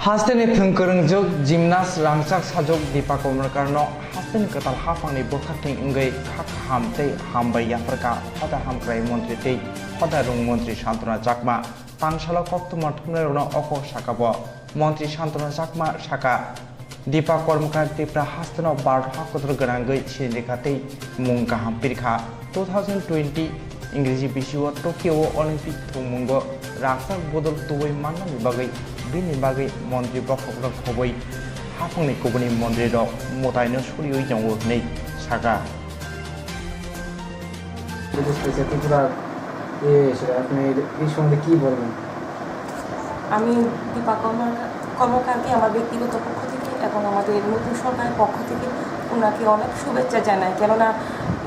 Hasteni Thungkurungjok Gymnast Rangchak Sajok Dipa Karmakarno Hasteni Katal Hafangni Bokhating Ungai Khak Hamtei Hambai Yapharkha Hoda Hambai Montri Tei Hoda Rung Montri Santana Chakma Tangshala Koktuma Thumnerona Oko Shakabo Montri Santana Chakma Shaka Dipa Karmakarno Tipra Hasteno Bard Hakotor Garangai Sindikatei Mungka Hampirkha 2020 Inggris Bishiwa Tokyo Olympic Thumungo Rangchak Budul Tubunai Manna Bagai Bini Bagai Montri Bokokra Khoboi Hafangni Kubuni Montri Dok Motaino Suriyo Jangwo Nei Saka আমি দীপা কর্মকারকে আমার ব্যক্তিগত পক্ষ থেকে এবং আমাদের নতুন সরকারের পক্ষ থেকে ওনাকে অনেক শুভেচ্ছা জানাই, কেননা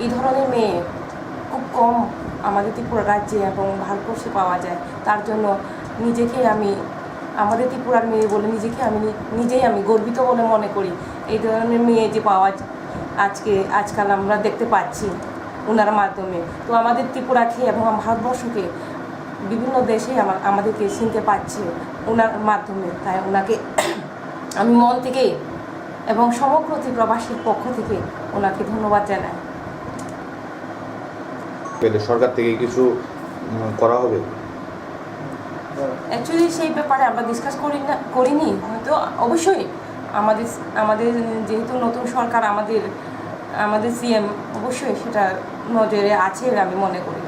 এই ধরনের মেয়ে খুব কম আমাদের ত্রিপুরা রাজ্যে এবং ভারতবর্ষে পাওয়া যায়। তার জন্য নিজেকে আমি আমাদের ত্রিপুরার মেয়ে বলে নিজেই আমি গর্বিত বলে মনে করি। এই ধরনের মেয়ে যে পাওয়া আজকাল আমরা দেখতে পাচ্ছি ওনার মাধ্যমে, তো আমাদের ত্রিপুরাকে এবং ভারতবর্ষকে বিভিন্ন দেশে আমাদেরকে চিনতে পাচ্ছে ওনার মাধ্যমে। তাই ওনাকে আমি মন থেকে এবং সমগ্র ত্রিপুরাবাসীর পক্ষ থেকে ওনাকে ধন্যবাদ জানাই। সরকার থেকে কিছু করা হবে? অ্যাকচুয়ালি সেই ব্যাপারে আমরা ডিসকাস করিনি, হয়তো অবশ্যই আমাদের যেহেতু নতুন সরকার, আমাদের সিএম অবশ্যই সেটা নজরে আছে আমি মনে করি।